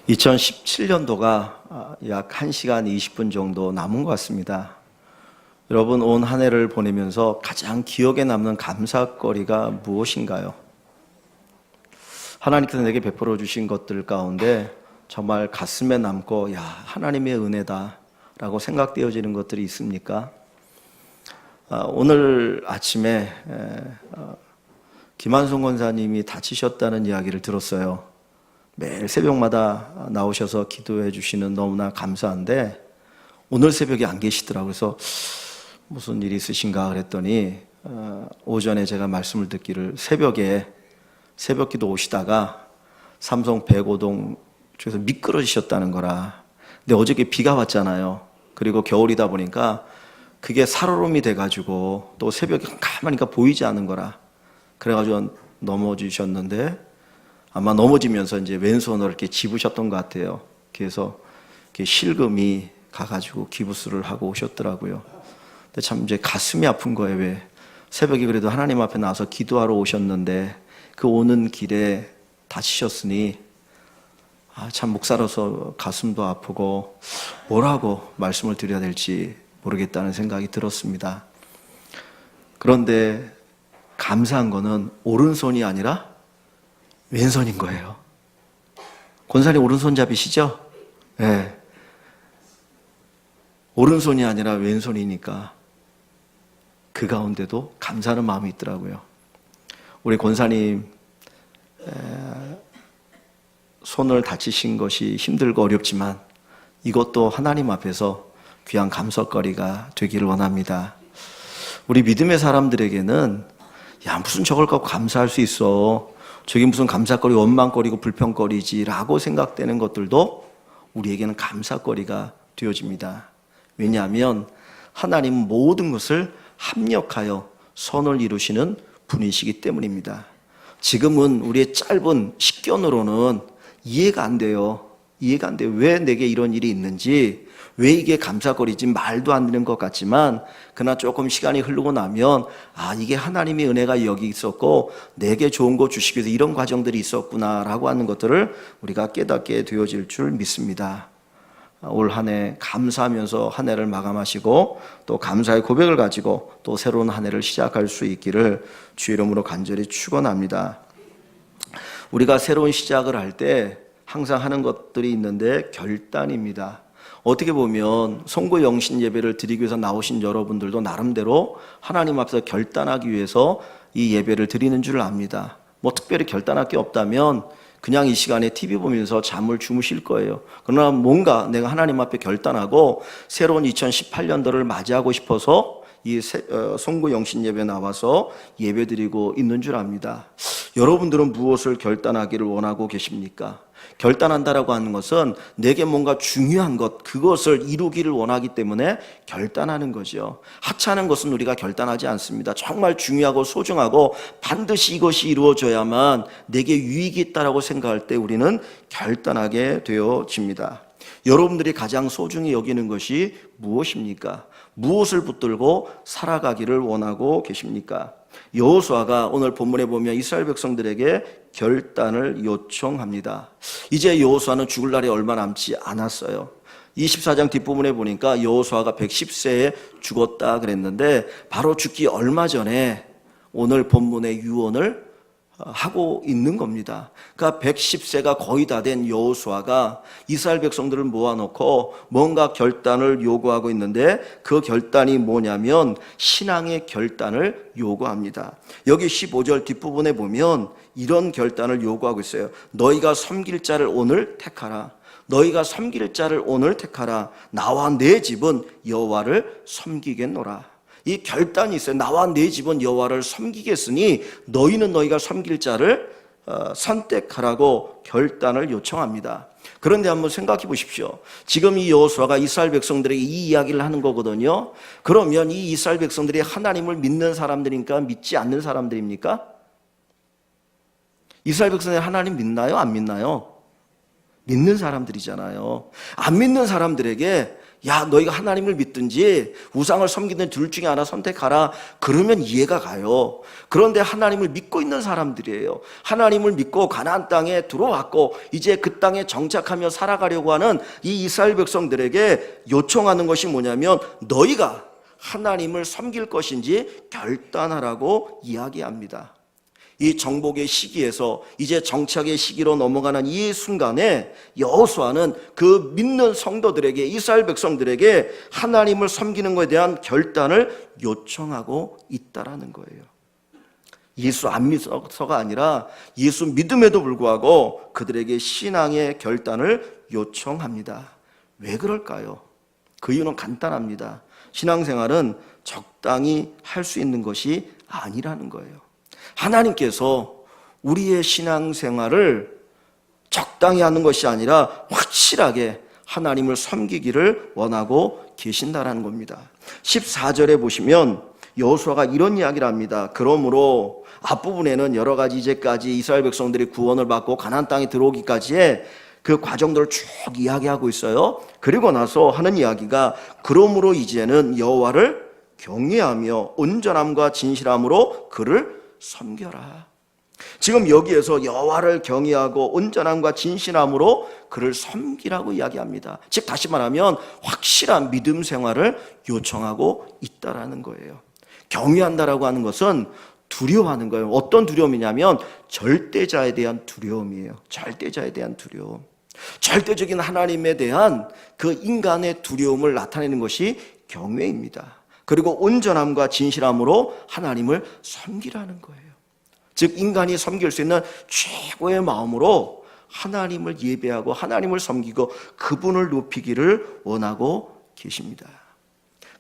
2017년도가 약 1시간 20분 정도 남은 것 같습니다. 여러분, 온 한 해를 보내면서 가장 기억에 남는 감사거리가 무엇인가요? 하나님께서 내게 베풀어 주신 것들 가운데 정말 가슴에 남고 하나님의 은혜다 라고 생각되어지는 것들이 있습니까? 오늘 아침에 김한송 권사님이 다치셨다는 이야기를 들었어요. 매일 새벽마다 나오셔서 기도해 주시는 너무나 감사한데 오늘 새벽에 안 계시더라고요. 그래서 무슨 일이 있으신가 그랬더니 오전에 제가 말씀을 듣기를 새벽 기도 오시다가 삼성 105동 쪽에서 미끄러지셨다는 거라. 근데 어저께 비가 왔잖아요. 그리고 겨울이다 보니까 그게 살얼음이 돼가지고 또 새벽에 가만히가 보이지 않는 거라. 그래가지고 넘어지셨는데 아마 넘어지면서 이제 왼손으로 이렇게 집으셨던 것 같아요. 그래서 실금이 가가지고 기부스를 하고 오셨더라고요. 근데 참 이제 가슴이 아픈 거예요. 왜 새벽에 그래도 하나님 앞에 나와서 기도하러 오셨는데 그 오는 길에 다치셨으니 참 목사로서 가슴도 아프고 뭐라고 말씀을 드려야 될지 모르겠다는 생각이 들었습니다. 그런데 감사한 거는 오른손이 아니라 왼손인 거예요. 권사님 오른손잡이시죠? 네. 오른손이 아니라 왼손이니까 그 가운데도 감사하는 마음이 있더라고요. 우리 권사님 손을 다치신 것이 힘들고 어렵지만 이것도 하나님 앞에서 귀한 감사거리가 되기를 원합니다. 우리 믿음의 사람들에게는 무슨 저걸 갖고 감사할 수 있어, 저게 무슨 감사거리, 원망거리고 불평거리지라고 생각되는 것들도 우리에게는 감사거리가 되어집니다. 왜냐하면 하나님은 모든 것을 합력하여 선을 이루시는 분이시기 때문입니다. 지금은 우리의 짧은 식견으로는 이해가 안 돼요. 왜 내게 이런 일이 있는지, 왜 이게 감사거리지 말도 안 되는 것 같지만 그러나 조금 시간이 흐르고 나면 이게 하나님의 은혜가 여기 있었고 내게 좋은 거 주시기 위해서 이런 과정들이 있었구나 라고 하는 것들을 우리가 깨닫게 되어질 줄 믿습니다. 올 한 해 감사하면서 한 해를 마감하시고 또 감사의 고백을 가지고 또 새로운 한 해를 시작할 수 있기를 주의 이름으로 간절히 축원합니다. 우리가 새로운 시작을 할 때 항상 하는 것들이 있는데 결단입니다. 어떻게 보면 송구 영신 예배를 드리기 위해서 나오신 여러분들도 나름대로 하나님 앞에서 결단하기 위해서 이 예배를 드리는 줄 압니다. 특별히 결단할 게 없다면 그냥 이 시간에 TV 보면서 잠을 주무실 거예요. 그러나 뭔가 내가 하나님 앞에 결단하고 새로운 2018년도를 맞이하고 싶어서 이 송구 영신 예배에 나와서 예배 드리고 있는 줄 압니다. 여러분들은 무엇을 결단하기를 원하고 계십니까? 결단한다라고 하는 것은 내게 뭔가 중요한 것, 그것을 이루기를 원하기 때문에 결단하는 거죠. 하찮은 것은 우리가 결단하지 않습니다. 정말 중요하고 소중하고 반드시 이것이 이루어져야만 내게 유익이 있다라고 생각할 때 우리는 결단하게 되어집니다. 여러분들이 가장 소중히 여기는 것이 무엇입니까? 무엇을 붙들고 살아가기를 원하고 계십니까? 여호수아가 오늘 본문에 보면 이스라엘 백성들에게 결단을 요청합니다. 이제 여호수아는 죽을 날이 얼마 남지 않았어요. 24장 뒷부분에 보니까 여호수아가 110세에 죽었다 그랬는데 바로 죽기 얼마 전에 오늘 본문의 유언을 하고 있는 겁니다. 그러니까 110세가 거의 다 된 여호수아가 이스라엘 백성들을 모아놓고 뭔가 결단을 요구하고 있는데 그 결단이 뭐냐면 신앙의 결단을 요구합니다. 여기 15절 뒷부분에 보면 이런 결단을 요구하고 있어요. 너희가 섬길 자를 오늘 택하라. 너희가 섬길 자를 오늘 택하라. 나와 내 집은 여호와를 섬기겠노라. 이 결단이 있어요. 나와 내 집은 여호와를 섬기겠으니 너희는 너희가 섬길 자를 선택하라고 결단을 요청합니다. 그런데 한번 생각해 보십시오. 지금 이 여호수아가 이스라엘 백성들에게 이 이야기를 하는 거거든요. 그러면 이 이스라엘 백성들이 하나님을 믿는 사람들입니까? 믿지 않는 사람들입니까? 이스라엘 백성들이 하나님 믿나요? 안 믿나요? 믿는 사람들이잖아요. 안 믿는 사람들에게 야, 너희가 하나님을 믿든지 우상을 섬기든 둘 중에 하나 선택하라. 그러면 이해가 가요. 그런데 하나님을 믿고 있는 사람들이에요. 하나님을 믿고 가나안 땅에 들어왔고 이제 그 땅에 정착하며 살아가려고 하는 이 이스라엘 백성들에게 요청하는 것이 뭐냐면 너희가 하나님을 섬길 것인지 결단하라고 이야기합니다. 이 정복의 시기에서 이제 정착의 시기로 넘어가는 이 순간에 여호수아는 그 믿는 성도들에게, 이스라엘 백성들에게 하나님을 섬기는 것에 대한 결단을 요청하고 있다라는 거예요. 예수 안 믿어서가 아니라 예수 믿음에도 불구하고 그들에게 신앙의 결단을 요청합니다. 왜 그럴까요? 그 이유는 간단합니다. 신앙생활은 적당히 할 수 있는 것이 아니라는 거예요. 하나님께서 우리의 신앙생활을 적당히 하는 것이 아니라 확실하게 하나님을 섬기기를 원하고 계신다라는 겁니다. 14절에 보시면 여호수아가 이런 이야기를 합니다. 그러므로 앞부분에는 여러 가지 이제까지 이스라엘 백성들이 구원을 받고 가나안 땅에 들어오기까지의 그 과정들을 쭉 이야기하고 있어요. 그리고 나서 하는 이야기가 그러므로 이제는 여호와를 경외하며 온전함과 진실함으로 그를 섬겨라. 지금 여기에서 여호와를 경외하고 온전함과 진실함으로 그를 섬기라고 이야기합니다. 즉 다시 말하면 확실한 믿음 생활을 요청하고 있다라는 거예요. 경외한다라고 하는 것은 두려워하는 거예요. 어떤 두려움이냐면 절대자에 대한 두려움이에요. 절대자에 대한 두려움. 절대적인 하나님에 대한 그 인간의 두려움을 나타내는 것이 경외입니다. 그리고 온전함과 진실함으로 하나님을 섬기라는 거예요. 즉 인간이 섬길 수 있는 최고의 마음으로 하나님을 예배하고 하나님을 섬기고 그분을 높이기를 원하고 계십니다.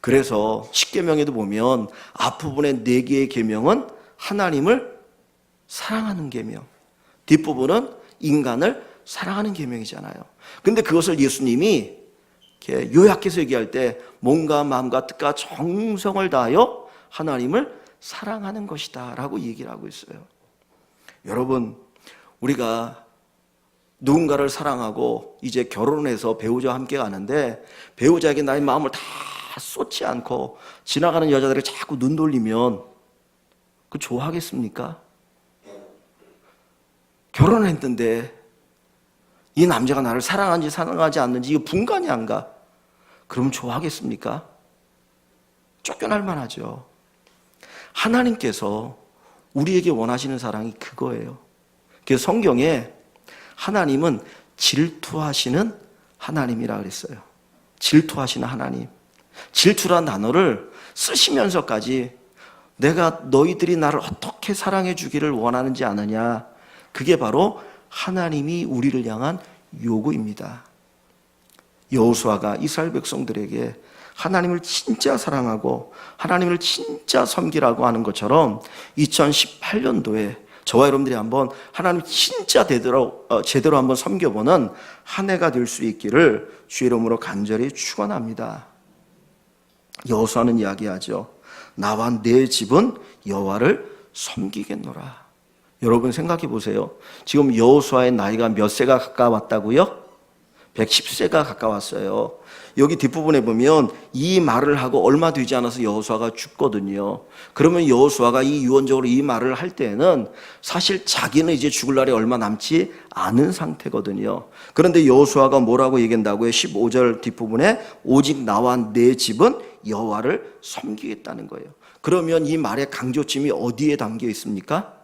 그래서 십계명에도 보면 앞부분의 4개의 계명은 하나님을 사랑하는 계명, 뒷부분은 인간을 사랑하는 계명이잖아요. 근데 그것을 예수님이 이렇게 요약해서 얘기할 때 몸과 마음과 뜻과 정성을 다하여 하나님을 사랑하는 것이다 라고 얘기를 하고 있어요. 여러분, 우리가 누군가를 사랑하고 이제 결혼해서 배우자와 함께 가는데 배우자에게 나의 마음을 다 쏟지 않고 지나가는 여자들이 자꾸 눈 돌리면 그 좋아하겠습니까? 결혼했는데 이 남자가 나를 사랑하는지 사랑하지 않는지 이거 분간이 안 가. 그럼 좋아하겠습니까? 쫓겨날 만하죠. 하나님께서 우리에게 원하시는 사랑이 그거예요. 그래서 성경에 하나님은 질투하시는 하나님이라 그랬어요. 질투하시는 하나님. 질투란 단어를 쓰시면서까지 내가 너희들이 나를 어떻게 사랑해 주기를 원하는지 아느냐. 그게 바로 하나님이 우리를 향한 요구입니다. 여호수아가 이스라엘 백성들에게 하나님을 진짜 사랑하고 하나님을 진짜 섬기라고 하는 것처럼 2018년도에 저와 여러분들이 한번 하나님 진짜 제대로 한번 섬겨보는 한 해가 될 수 있기를 주의 이름으로 간절히 축원합니다. 여호수아는 이야기하죠. 나와 내 집은 여호와를 섬기겠노라. 여러분 생각해 보세요. 지금 여호수아의 나이가 몇 세가 가까웠다고요? 110세가 가까웠어요. 여기 뒷부분에 보면 이 말을 하고 얼마 되지 않아서 여호수아가 죽거든요. 그러면 여호수아가 이 유언적으로 이 말을 할 때에는 사실 자기는 이제 죽을 날이 얼마 남지 않은 상태거든요. 그런데 여호수아가 뭐라고 얘기한다고요? 15절 뒷부분에 오직 나와 내 집은 여호와를 섬기겠다는 거예요. 그러면 이 말의 강조점이 어디에 담겨 있습니까?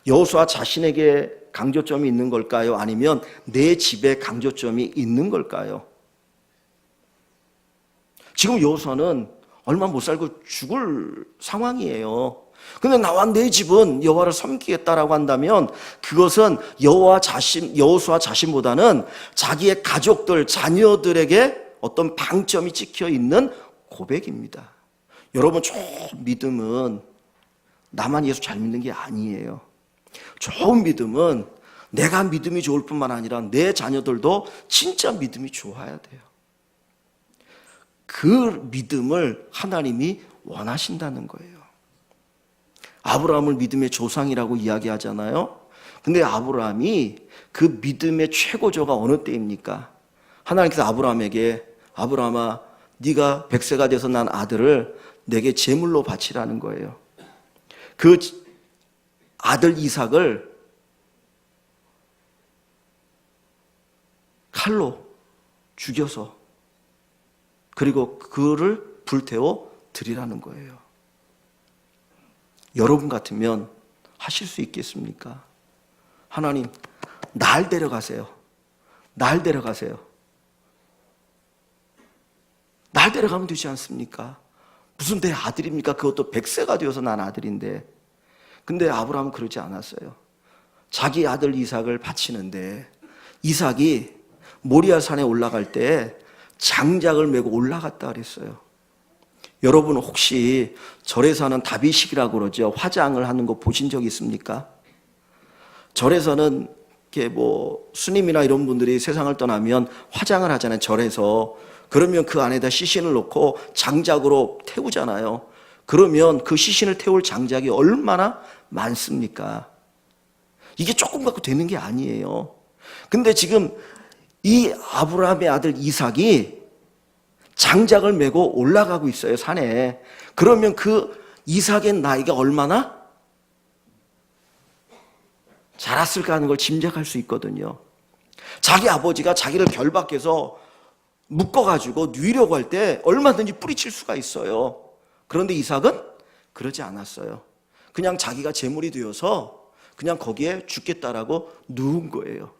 여호수아 자신에게 강조점이 있는 걸까요? 아니면 내 집에 강조점이 있는 걸까요? 지금 여호수아는 얼마 못 살고 죽을 상황이에요. 근데 나와 내 집은 여호와를 섬기겠다라고 한다면 그것은 여호수아 자신보다는 자기의 가족들, 자녀들에게 어떤 방점이 찍혀 있는 고백입니다. 여러분, 저 믿음은 나만 예수 잘 믿는 게 아니에요. 좋은 믿음은 내가 믿음이 좋을 뿐만 아니라 내 자녀들도 진짜 믿음이 좋아야 돼요. 그 믿음을 하나님이 원하신다는 거예요. 아브라함을 믿음의 조상이라고 이야기하잖아요. 근데 아브라함이 그 믿음의 최고조가 어느 때입니까? 하나님께서 아브라함에게 아브라함아 네가 100세가 돼서 난 아들을 내게 제물로 바치라는 거예요. 그 아들 이삭을 칼로 죽여서 그리고 그를 불태워 드리라는 거예요. 여러분 같으면 하실 수 있겠습니까? 하나님, 날 데려가세요. 날 데려가세요. 날 데려가면 되지 않습니까? 무슨 내 아들입니까? 그것도 100세가 되어서 난 아들인데. 근데 아브라함은 그러지 않았어요. 자기 아들 이삭을 바치는데 이삭이 모리아 산에 올라갈 때 장작을 메고 올라갔다 그랬어요. 여러분 혹시 절에서는 다비식이라고 그러죠. 화장을 하는 거 보신 적 있습니까? 절에서는 이렇게 스님이나 이런 분들이 세상을 떠나면 화장을 하잖아요. 절에서. 그러면 그 안에다 시신을 넣고 장작으로 태우잖아요. 그러면 그 시신을 태울 장작이 얼마나 많습니까? 이게 조금 갖고 되는 게 아니에요. 근데 지금 이 아브라함의 아들 이삭이 장작을 메고 올라가고 있어요, 산에. 그러면 그 이삭의 나이가 얼마나 자랐을까 하는 걸 짐작할 수 있거든요. 자기 아버지가 자기를 결박해서 묶어가지고 누이려고 할 때 얼마든지 뿌리칠 수가 있어요. 그런데 이삭은 그러지 않았어요. 그냥 자기가 제물이 되어서 그냥 거기에 죽겠다라고 누운 거예요.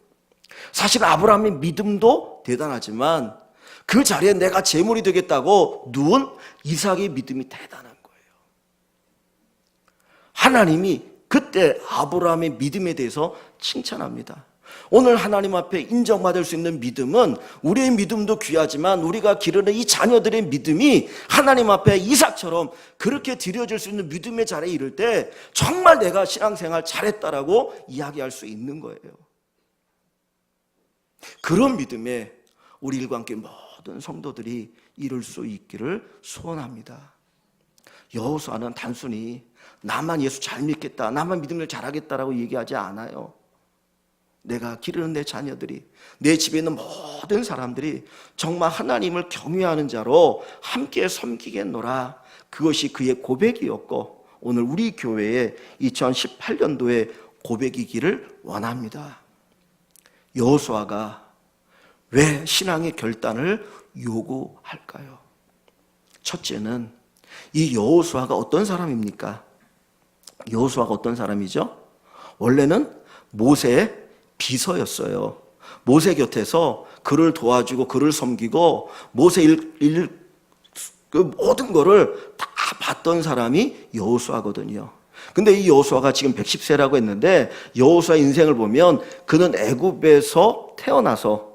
사실 아브라함의 믿음도 대단하지만 그 자리에 내가 제물이 되겠다고 누운 이삭의 믿음이 대단한 거예요. 하나님이 그때 아브라함의 믿음에 대해서 칭찬합니다. 오늘 하나님 앞에 인정받을 수 있는 믿음은 우리의 믿음도 귀하지만 우리가 기르는 이 자녀들의 믿음이 하나님 앞에 이삭처럼 그렇게 드려질 수 있는 믿음의 자리에 이를 때 정말 내가 신앙생활 잘했다라고 이야기할 수 있는 거예요. 그런 믿음에 우리 일관계 모든 성도들이 이룰 수 있기를 소원합니다. 여호수아는 단순히 나만 예수 잘 믿겠다, 나만 믿음을 잘하겠다라고 얘기하지 않아요. 내가 기르는 내 자녀들이, 내 집에 있는 모든 사람들이 정말 하나님을 경외하는 자로 함께 섬기겠노라. 그것이 그의 고백이었고 오늘 우리 교회의 2018년도의 고백이기를 원합니다. 여호수아가 왜 신앙의 결단을 요구할까요? 첫째는 이 여호수아가 어떤 사람입니까? 여호수아가 어떤 사람이죠? 원래는 모세의 비서였어요. 모세 곁에서 그를 도와주고 그를 섬기고 모세 그 모든 거를 다 봤던 사람이 여호수아거든요. 근데 이 여호수아가 지금 110세라고 했는데 여호수아의 인생을 보면 그는 애굽에서 태어나서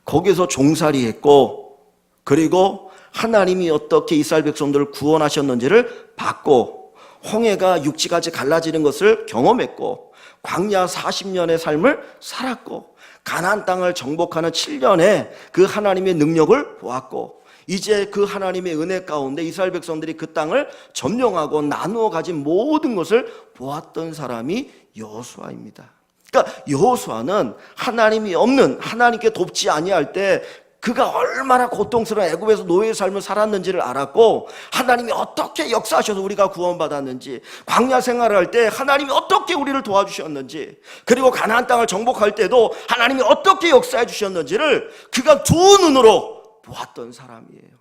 거기서 종살이했고 그리고 하나님이 어떻게 이스라엘 백성들을 구원하셨는지를 봤고 홍해가 육지까지 갈라지는 것을 경험했고 광야 40년의 삶을 살았고 가나안 땅을 정복하는 7년에 그 하나님의 능력을 보았고 이제 그 하나님의 은혜 가운데 이스라엘 백성들이 그 땅을 점령하고 나누어 가진 모든 것을 보았던 사람이 여호수아입니다. 그러니까 여호수아는 하나님이 없는, 하나님께 돕지 아니할 때 그가 얼마나 고통스러운 애굽에서 노예의 삶을 살았는지를 알았고 하나님이 어떻게 역사하셔서 우리가 구원받았는지, 광야 생활을 할 때 하나님이 어떻게 우리를 도와주셨는지, 그리고 가나안 땅을 정복할 때도 하나님이 어떻게 역사해 주셨는지를 그가 두 눈으로 보았던 사람이에요.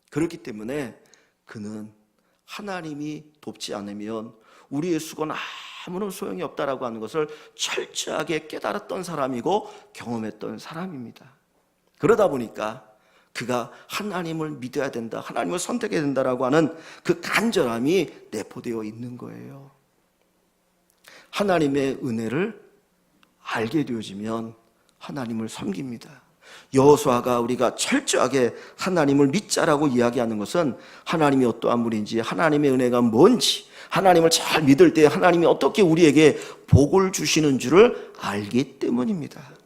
그렇기 때문에 그는 하나님이 돕지 않으면 우리의 수고는 아무런 소용이 없다라고 하는 것을 철저하게 깨달았던 사람이고 경험했던 사람입니다. 그러다 보니까 그가 하나님을 믿어야 된다, 하나님을 선택해야 된다라고 하는 그 간절함이 내포되어 있는 거예요. 하나님의 은혜를 알게 되어지면 하나님을 섬깁니다. 여호수아가 우리가 철저하게 하나님을 믿자라고 이야기하는 것은 하나님이 어떠한 분인지, 하나님의 은혜가 뭔지, 하나님을 잘 믿을 때 하나님이 어떻게 우리에게 복을 주시는 줄을 알기 때문입니다.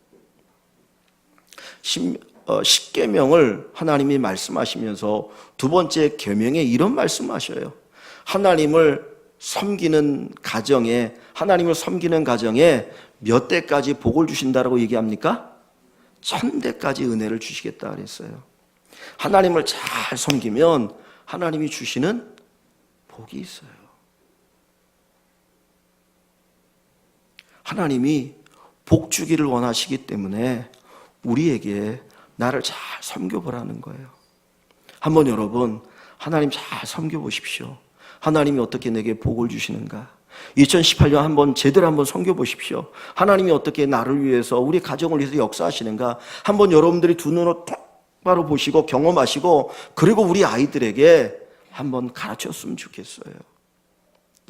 십계명을 하나님이 말씀하시면서 두 번째 계명에 이런 말씀하셔요. 하나님을 섬기는 가정에, 하나님을 섬기는 가정에 몇 대까지 복을 주신다라고 얘기합니까? 1000대까지 은혜를 주시겠다 그랬어요. 하나님을 잘 섬기면 하나님이 주시는 복이 있어요. 하나님이 복 주기를 원하시기 때문에 우리에게 나를 잘 섬겨보라는 거예요. 한번 여러분 하나님 잘 섬겨보십시오. 하나님이 어떻게 내게 복을 주시는가. 2018년 한번 제대로 한번 섬겨보십시오. 하나님이 어떻게 나를 위해서 우리 가정을 위해서 역사하시는가. 한번 여러분들이 두 눈으로 똑바로 보시고 경험하시고 그리고 우리 아이들에게 한번 가르쳤으면 좋겠어요.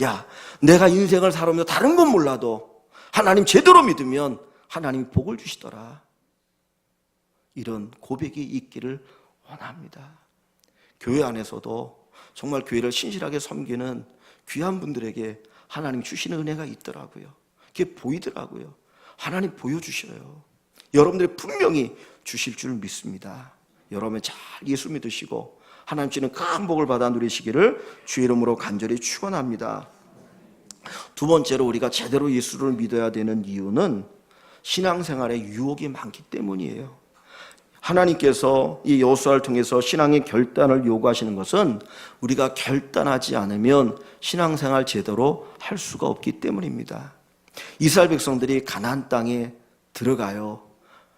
야, 내가 인생을 살아오면서 다른 건 몰라도 하나님 제대로 믿으면 하나님이 복을 주시더라. 이런 고백이 있기를 원합니다. 교회 안에서도 정말 교회를 신실하게 섬기는 귀한 분들에게 하나님 주시는 은혜가 있더라고요. 그게 보이더라고요. 하나님 보여주셔요. 여러분들이 분명히 주실 줄 믿습니다. 여러분 잘 예수 믿으시고 하나님 주시는 큰 복을 받아 누리시기를 주의 이름으로 간절히 축원합니다. 두 번째로 우리가 제대로 예수를 믿어야 되는 이유는 신앙생활에 유혹이 많기 때문이에요. 하나님께서 이 여호수아를 통해서 신앙의 결단을 요구하시는 것은 우리가 결단하지 않으면 신앙생활 제대로 할 수가 없기 때문입니다. 이스라엘 백성들이 가나안 땅에 들어가요.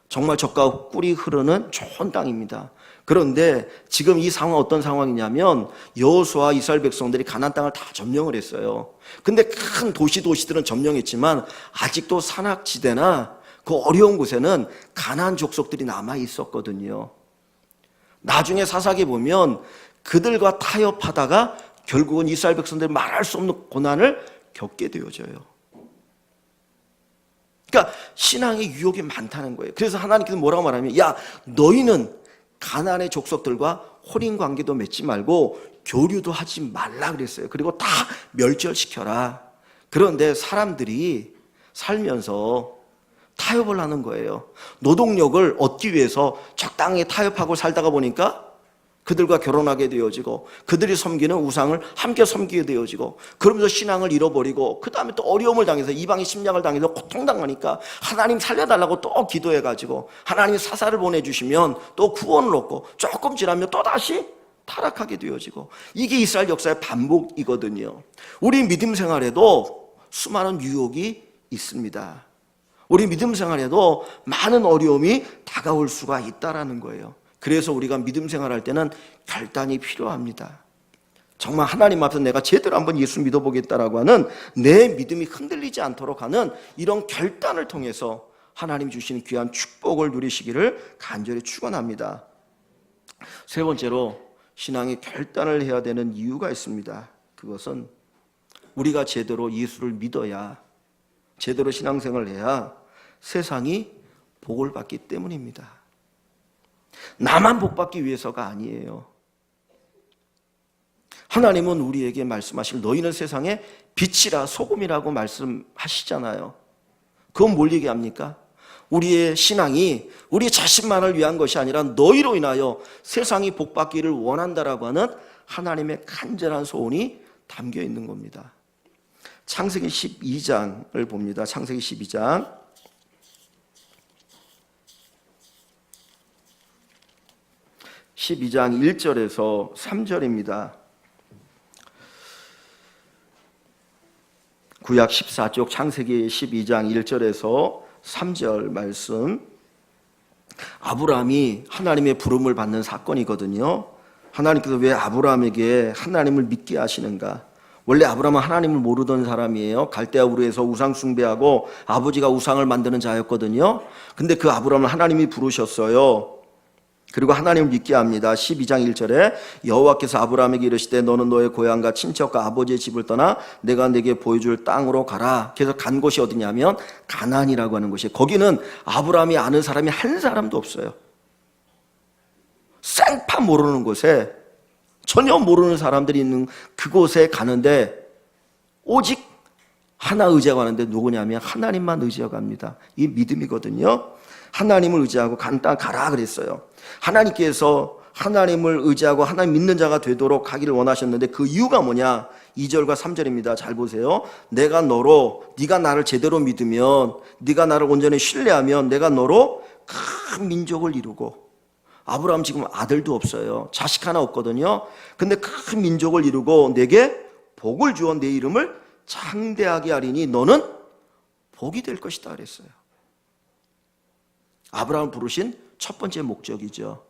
정말 젖과 꿀이 흐르는 좋은 땅입니다. 그런데 지금 이 상황 어떤 상황이냐면 여호수아와 이스라엘 백성들이 가나안 땅을 다 점령을 했어요. 근데 큰 도시들은 점령했지만 아직도 산악지대나 그 어려운 곳에는 가나안 족속들이 남아 있었거든요. 나중에 사사기 보면 그들과 타협하다가 결국은 이스라엘 백성들이 말할 수 없는 고난을 겪게 되어져요. 그러니까 신앙의 유혹이 많다는 거예요. 그래서 하나님께서 뭐라고 말하면 야, 너희는 가나안의 족속들과 혼인 관계도 맺지 말고 교류도 하지 말라 그랬어요. 그리고 다 멸절시켜라. 그런데 사람들이 살면서 타협을 하는 거예요. 노동력을 얻기 위해서 적당히 타협하고 살다가 보니까 그들과 결혼하게 되어지고 그들이 섬기는 우상을 함께 섬기게 되어지고 그러면서 신앙을 잃어버리고 그 다음에 또 어려움을 당해서 이방의 침략을 당해서 고통당하니까 하나님 살려달라고 또 기도해가지고 하나님이 사사를 보내주시면 또 구원을 얻고 조금 지나면 또다시 타락하게 되어지고 이게 이스라엘 역사의 반복이거든요. 우리 믿음 생활에도 수많은 유혹이 있습니다. 우리 믿음 생활에도 많은 어려움이 다가올 수가 있다라는 거예요. 그래서 우리가 믿음 생활할 때는 결단이 필요합니다. 정말 하나님 앞에서 내가 제대로 한번 예수 믿어보겠다라고 하는 내 믿음이 흔들리지 않도록 하는 이런 결단을 통해서 하나님 주시는 귀한 축복을 누리시기를 간절히 축원합니다. 세 번째로 신앙의 결단을 해야 되는 이유가 있습니다. 그것은 우리가 제대로 예수를 믿어야, 제대로 신앙생활을 해야 세상이 복을 받기 때문입니다. 나만 복 받기 위해서가 아니에요. 하나님은 우리에게 말씀하실 너희는 세상의 빛이라 소금이라고 말씀하시잖아요. 그건 뭘 얘기합니까? 우리의 신앙이 우리 자신만을 위한 것이 아니라 너희로 인하여 세상이 복 받기를 원한다라고 하는 하나님의 간절한 소원이 담겨 있는 겁니다. 창세기 12장을 봅니다. 창세기 12장 12장 1절에서 3절입니다. 구약 14쪽 창세기 12장 1절에서 3절 말씀. 아브라함이 하나님의 부름을 받는 사건이거든요. 하나님께서 왜 아브라함에게 하나님을 믿게 하시는가? 원래 아브라함은 하나님을 모르던 사람이에요. 갈대아 우르에서 우상 숭배하고 아버지가 우상을 만드는 자였거든요. 근데 그 아브라함을 하나님이 부르셨어요. 그리고 하나님을 믿게 합니다. 12장 1절에 여호와께서 아브라함에게 이르시되 너는 너의 고향과 친척과 아버지의 집을 떠나 내가 내게 보여줄 땅으로 가라. 그래서 간 곳이 어디냐면 가나안이라고 하는 곳이에요. 거기는 아브라함이 아는 사람이 한 사람도 없어요. 생파 모르는 곳에, 전혀 모르는 사람들이 있는 그곳에 가는데 오직 하나 의지하고 가는데 누구냐면 하나님만 의지하고 갑니다. 이 믿음이거든요. 하나님을 의지하고 간 땅 가라 그랬어요. 하나님께서 하나님을 의지하고 하나님 믿는 자가 되도록 하기를 원하셨는데 그 이유가 뭐냐? 2절과 3절입니다. 잘 보세요. 내가 너로, 네가 나를 제대로 믿으면, 네가 나를 온전히 신뢰하면 내가 너로 큰 민족을 이루고, 아브라함 지금 아들도 없어요. 자식 하나 없거든요. 근데 큰 민족을 이루고 내게 복을 주어 내 이름을 창대하게 하리니 너는 복이 될 것이다 그랬어요. 아브라함을 부르신 첫 번째 목적이죠.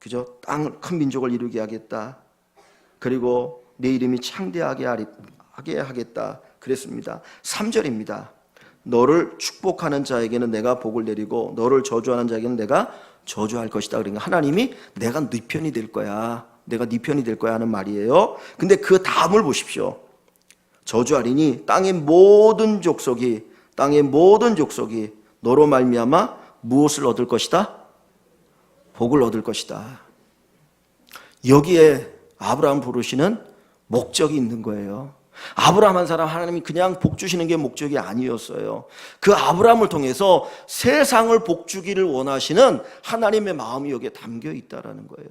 그죠? 땅 큰 민족을 이루게 하겠다. 그리고 내 이름이 창대하게 하겠다 그랬습니다. 3절입니다. 너를 축복하는 자에게는 내가 복을 내리고 너를 저주하는 자에게는 내가 저주할 것이다. 그러니까 하나님이 내가 네 편이 될 거야. 내가 네 편이 될 거야 하는 말이에요. 근데 그 다음을 보십시오. 저주하리니 땅의 모든 족속이 너로 말미암아 무엇을 얻을 것이다? 복을 얻을 것이다. 여기에 아브라함 부르시는 목적이 있는 거예요. 아브라함 한 사람 하나님이 그냥 복 주시는 게 목적이 아니었어요. 그 아브라함을 통해서 세상을 복 주기를 원하시는 하나님의 마음이 여기에 담겨 있다라는 거예요.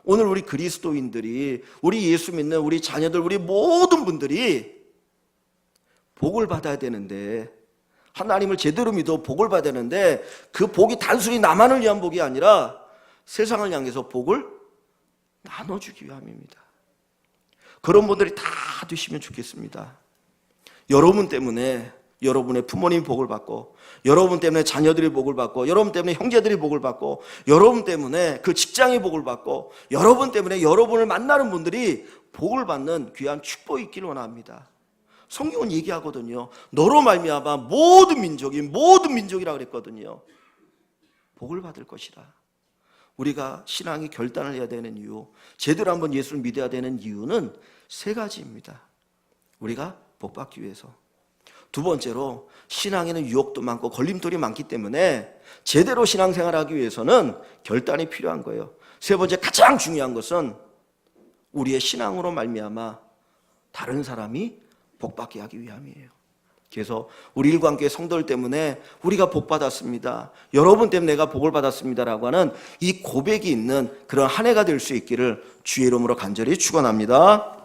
오늘 우리 그리스도인들이, 우리 예수 믿는 우리 자녀들, 우리 모든 분들이 복을 받아야 되는데, 하나님을 제대로 믿어 복을 받아야 되는데 그 복이 단순히 나만을 위한 복이 아니라 세상을 향해서 복을 나눠주기 위함입니다. 그런 분들이 다 되시면 좋겠습니다. 여러분 때문에 여러분의 부모님이 복을 받고, 여러분 때문에 자녀들이 복을 받고, 여러분 때문에 형제들이 복을 받고, 여러분 때문에 그 직장이 복을 받고, 여러분 때문에 여러분을 만나는 분들이 복을 받는 귀한 축복이 있기를 원합니다. 성경은 얘기하거든요. 너로 말미암아 모든 민족이라 그랬거든요. 복을 받을 것이라. 우리가 신앙이 결단을 해야 되는 이유, 제대로 한번 예수를 믿어야 되는 이유는 세 가지입니다. 우리가 복 받기 위해서. 두 번째로 신앙에는 유혹도 많고 걸림돌이 많기 때문에 제대로 신앙생활하기 위해서는 결단이 필요한 거예요. 세 번째, 가장 중요한 것은 우리의 신앙으로 말미암아 다른 사람이 복받게 하기 위함이에요. 그래서 우리 일광교회 성도들 때문에 우리가 복 받았습니다, 여러분 때문에 내가 복을 받았습니다라고 하는 이 고백이 있는 그런 한 해가 될 수 있기를 주의 이름으로 간절히 축원합니다.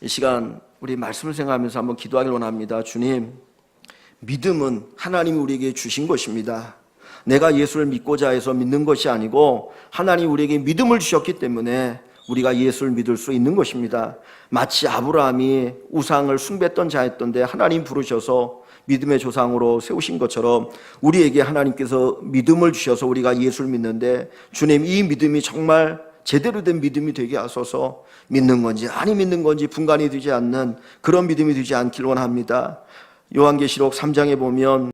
이 시간 우리 말씀을 생각하면서 한번 기도하길 원합니다. 주님, 믿음은 하나님이 우리에게 주신 것입니다. 내가 예수를 믿고자 해서 믿는 것이 아니고 하나님이 우리에게 믿음을 주셨기 때문에 우리가 예수를 믿을 수 있는 것입니다. 마치 아브라함이 우상을 숭배했던 자였던데 하나님 부르셔서 믿음의 조상으로 세우신 것처럼 우리에게 하나님께서 믿음을 주셔서 우리가 예수를 믿는데, 주님, 이 믿음이 정말 제대로 된 믿음이 되게 하소서. 믿는 건지 아니 믿는 건지 분간이 되지 않는 그런 믿음이 되지 않길 원합니다. 요한계시록 3장에 보면